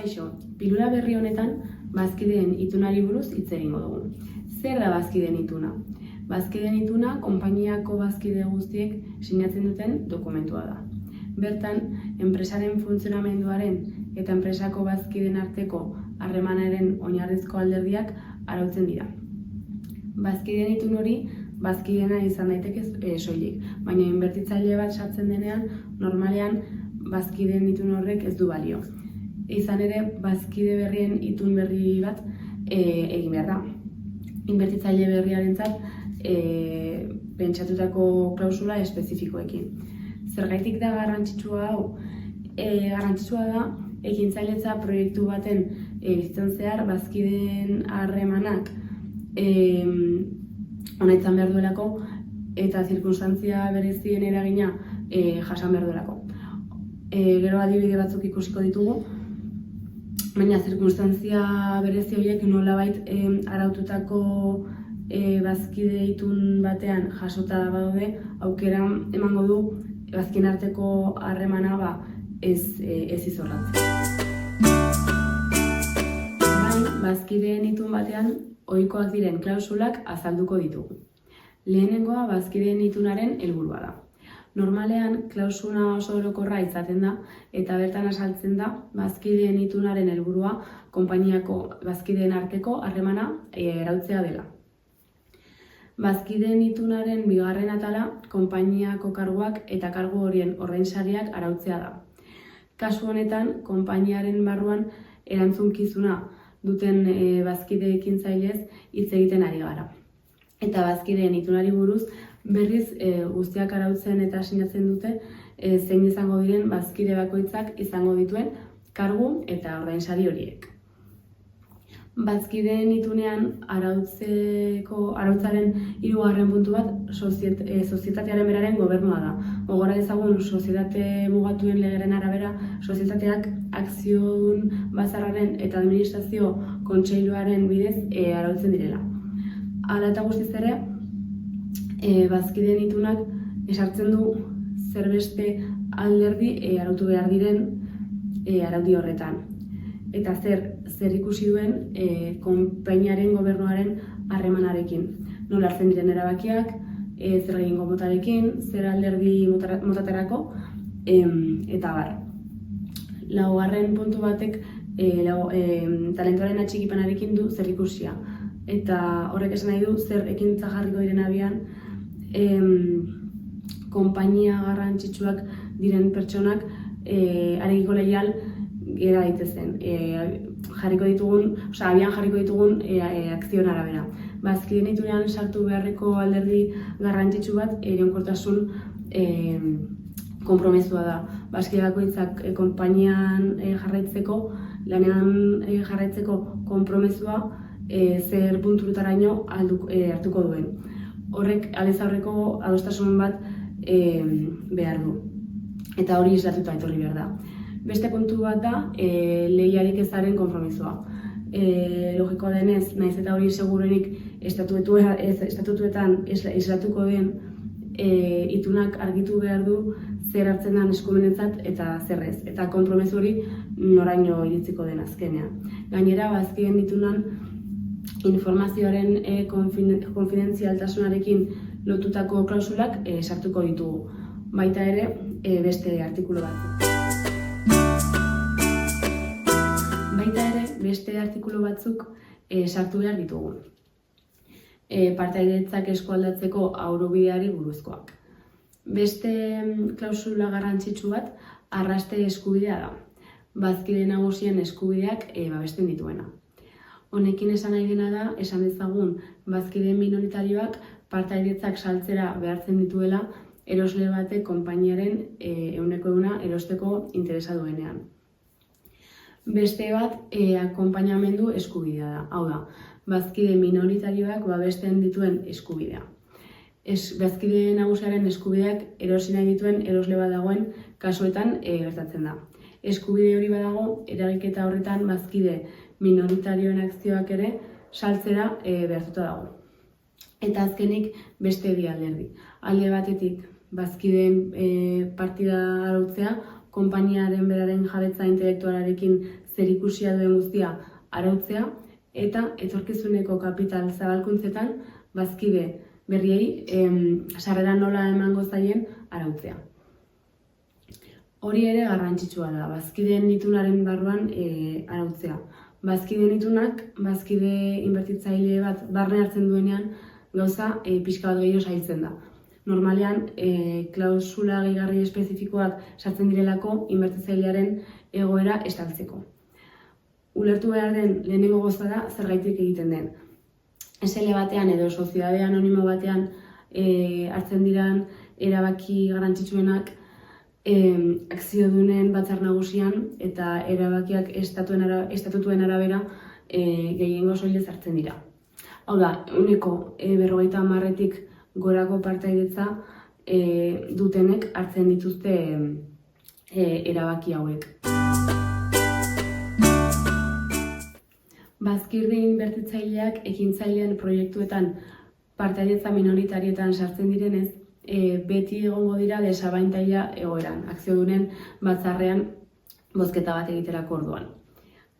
Kaixo, pilula berri honetan bazkideen itunari buruz hitz egingo dugu. Zer da bazkideen ituna? Bazkideen ituna konpainiako bazkide guztiek sinatzen duten dokumentua da. Bertan, enpresaren funtzionamenduaren eta enpresako bazkideen arteko harremanaren oinarrizko alderdiak arautzen dira. Bazkideen itun hori bazkideena izan daiteke soilik, baina inbertitzaile bat sartzen denean, normalean bazkideen itun horrek ez du balio. Izan ere, bazkide berrien itun berri bat egin behar da. Inbertitzaile berriarentzat pentsatutako klausula espezifikoekin. Zergaitik da garrantzitsua hau? Garrantzitsua da ekintzailetza proiektu baten bizitzan zehar bazkideen harremanak ona izan behar duelako eta zirkunstantzia berezien eragina jasan behar duelako. Gero adibide batzuk ikusiko ditugu, baina zirkunstantzia berezi horiek nolabait araututako bazkide itun batean jasota badaude, aukera emango du bazkideen arteko harremana ez izorratzen. Bazkideen itun batean ohikoak diren klausulak azalduko ditugu. Lehenengoa bazkideen itunaren helburua da. Normalean, klausula oso orokorra izaten da eta bertan azaltzen da bazkideen itunaren helburua konpainiako bazkideen arteko harremana arautzea dela. Bazkideen itunaren bigarren atala konpainiako karguak eta kargu horien ordainsariak arautzea da. Kasu honetan, konpainiaren barruan erantzunkizuna duten bazkide ekintzailez hitz egiten ari gara. Eta bazkideen itunari buruz berriz guztiak arautzen eta sinatzen dute zein izango diren bazkide bakoitzak izango dituen kargu eta ordainsari horiek. Bazkideen itunean arautzaren hirugarren puntu bat sozietatearen beraren gobernua da. Gogora dezagun sozietate mugatuen legeren arabera, sozietateak akziodun batzarraren eta administrazio kontseiluaren bidez arautzen direla. Hala eta guztiz ere, bazkideen itunak esartzen du zerbeste alderdi arautu behar diren araudi horretan. Eta zer ikusi duen konpainiaren gobernuaren harremanarekin. Nola hartzen diren erabakiak, zer egingo motarekin, zer alderdi motaterako, eta bar. Laugarren puntu batek talentuaren atxikipanarekin du zer ikusia. Eta horrek esan nahi du zer ekintza jarriko diren abian konpainia garrantzitsuak diren pertsonak arekiko leial gera daitezen. Abian jarriko ditugun akzioen arabera. Bazkideen itunean sartu beharreko alderdi garrantzitsu bat iraunkortasun konpromezua da. Bazkide bakoitzak konpainian jarraitzeko, lanean jarraitzeko konpromezua zer punturutaraino hartuko duen. Horrek aldez aurreko adostasun bat behar du. Eta hori islatuta etorri behar da. Beste puntu bat da lehiarik ezaren konpromezua. Logikoa denez, naiz eta hori segurenik estatutuetan islatuko den itunak argitu behar du zer hartzen den eskumenetzat eta zer ez. Eta konpromezu hori noraino iritziko den azkenean. Gainera, bazkideen itunan informazioaren konfidentzialtasunarekin lotutako klausulak sartuko ditugu. Baita ere, beste artikulu batzuk. Artikulu batzuk sartu behar ditugu. Partaidetzak eskualdatzeko aurobideari buruzkoak. Beste klausula garrantzitsu bat arraste eskubidea da. Bazkide nagusien eskubideak babesten dituena. Honekin esan nahi dena da, esan dezagun bazkide minoritarioak partaidetzak saltzera behartzen dituela erosle batek konpainiaren 100% erosteko interesa duenean. Beste bat, akonpainamendu eskubidea da. Hau da, bazkide minoritarioak babesten dituen eskubidea. Bazkide nagusiaren eskubideak erosi nahi dituen erosle bat dagoen kasuetan gertatzen da. Eskubide hori badago, eragiketa horretan bazkide minoritarioen akzioak ere saltzera behartuta dago. Eta azkenik beste bi alderdi. Alde batetik bazkideen partida arautzea, konpainiaren beraren jabetza intelektualarekin zerikusia duen guztia arautzea eta etorkizuneko kapital zabalkuntzetan bazkide berriei sarrera nola emango zaien arautzea. Hori ere garrantzitsua da, bazkideen itunaren barruan arautzea. Bazkideen itunak, bazkide inbertitzaile bat barne hartzen duenean gauza pixka bat gehiago zailtzen da. Normalean, klausula gehigarri espezifikoak sartzen direlako inbertitzailearen egoera estaltzeko. Ulertu behar den lehenengo gauza da zergaitik egiten den. SL batean edo soziedade anonimo batean hartzen diran erabaki garrantzitsuenak akziodunen batzar nagusian eta erabakiak estatutuen arabera gehiengo soilez hartzen dira. Hau da, ehuneko 50%tik gorako partaidetza dutenek hartzen dituzte erabaki hauek. Bazkide inbertitzaileak ekintzaileen proiektuetan partaidetza minoritarietan sartzen direnez, beti egongo dira desabaintaila egoeran, akziodunen batzarrean bozketa bat egiterako orduan.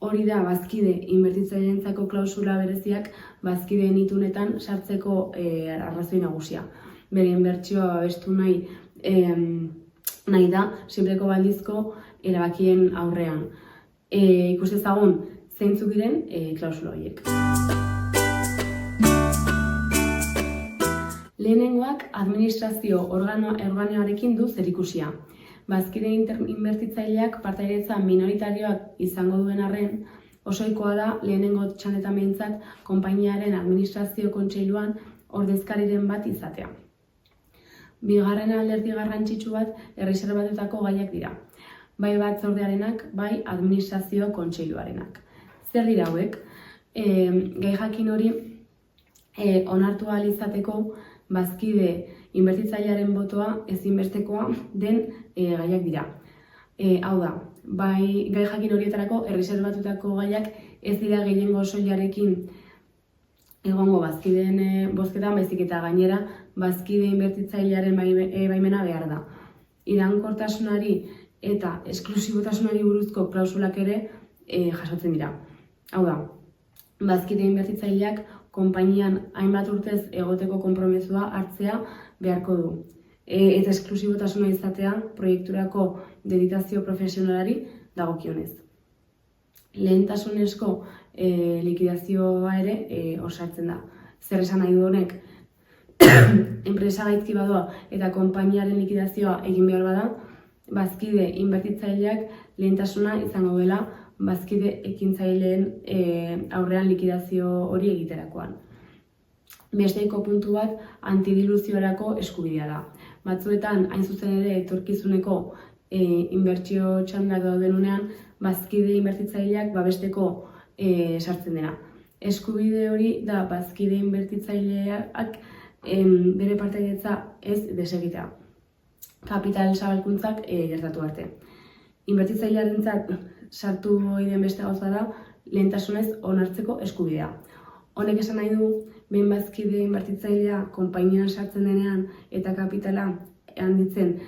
Hori da, bazkide inbertitzaileentzako klausula bereziak bazkideen itunetan sartzeko arrazoi nagusia. Bere inbertsioa babestu nahi da, sinpleko baldizko erabakien aurrean. Ikus dezagun zeintzuk diren klausula horiek. Lehenengoak administrazio organoarekin du zerikusia. Bazkide inbertitzaileak partaidetza minoritarioak izango duen arren, osoikoa da lehenengo txandetan behintzat konpainiaren administrazio kontseiluan ordezkariren bat izatea. Bigarren alderdi garrantzitsu bat erreserbatutako gaiak dira. Bai batzordearenak, bai administrazio kontseiluarenak. Zer dira hauek? Gai jakin hori onartu ahal izateko bazkide inbertitzailearen botoa ezinbestekoa den gaiak dira. Hau da, bai gai jakin horietarako erreserbatutako gaiak ez dira gehiengo soilarekin egongo bazkideen bozketan, baizik eta gainera bazkide inbertitzailearen baimena behar da. Iraunkortasunari eta esklusibotasunari buruzko klausulak ere jasotzen dira. Hau da, bazkide inbertitzaileak konpainian hainbat urtez egoteko konpromezua hartzea beharko du. Eta esklusibotasuna izatea proiekturako dedikazio profesionalari dagokionez. Lehentasunezko likidazioa ere osartzen da. Zer esan nahi du honek? Enpresa gaizki badoa eta konpainiaren likidazioa egin behar bada, bazkide inbertitzaileak lehentasuna izango dela bazkide ekintzaileen aurrean likidazio hori egiterakoan. Besteiko puntu bat antidiluziorako eskubidea da. Batzuetan, hain zuzen ere, etorkizuneko inbertsio txandak daudenunean, bazkide inbertitzaileak babesteko sartzen dena. Eskubide hori da bazkide inbertitzaileak bere partaidetza ez desegitea. Kapital zabalkuntzak gertatu arte. Inbertitzailearentzat sartu den beste gauza da lehentasunez onartzeko eskubidea. Honek esan nahi du, behin bazkide inbertitzailea konpainian sartzen denean eta kapitala handitzen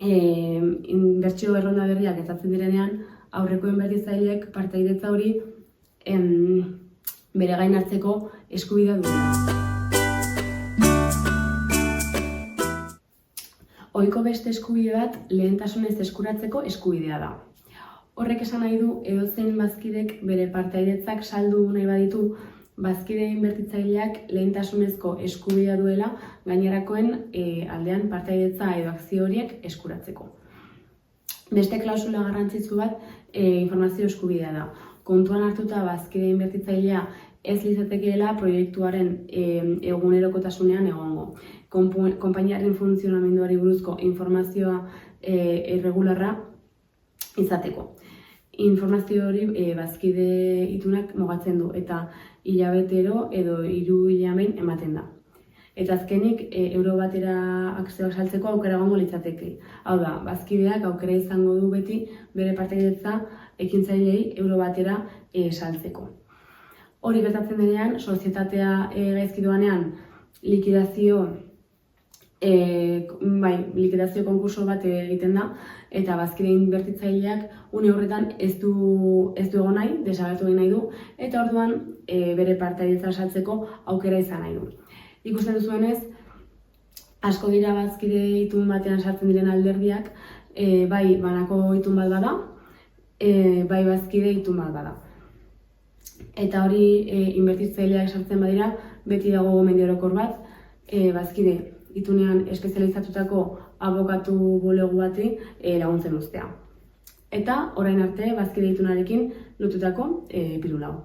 inbertsio erronda berriak ezatzen direnean, aurreko inbertitzaileek partaidetza hori bere gain hartzeko eskubidea duela. Ohiko beste eskubide bat lehentasunez eskuratzeko eskubidea da. Horrek esan nahi du, edozein bazkidek bere partaidetzak saldu nahi baditu, bazkide inbertitzaileak lehentasunezko eskubidea duela gainerakoen aldean partaidetza edo akzio horiek eskuratzeko. Beste klausula garrantzitsu bat informazio eskubidea da. Kontuan hartuta bazkide inbertitzailea ez litzatekeela proiektuaren egunerokotasunean egongo. Konpainiaren funtzionamenduari buruzko informazioa irregularra izateko. Informazio hori bazkide itunak mugatzen du eta hilabetero edo 3 hilabein ematen da. Eta azkenik euro batera akzioak saltzeko aukera egongo litzateke. Hau da, bazkideak aukera izango du beti bere partaidetza ekintzailei euro batera saltzeko. Hori gertatzen denean, sozietatea gaizki doanean likidazio likidazio konkurso bat egiten da, eta bazkide inbertitzaileak une horretan ez du egon nahi, desagertu egin nahi du, eta orduan bere partaidetza saltzeko aukera izan nahi du. Ikusten duzuenez, asko dira bazkide itun batean sartzen diren alderdiak, bai banako itun bat bada, bai bazkide itun bat bada. Eta hori inbertitzaileak sartzen badira, beti dago gomendio orokor bat, bazkide itunean espezializatutako abokatu bulegu bati laguntzen uztea. Eta orain arte bazkide itunarekin lotutako pirula hau.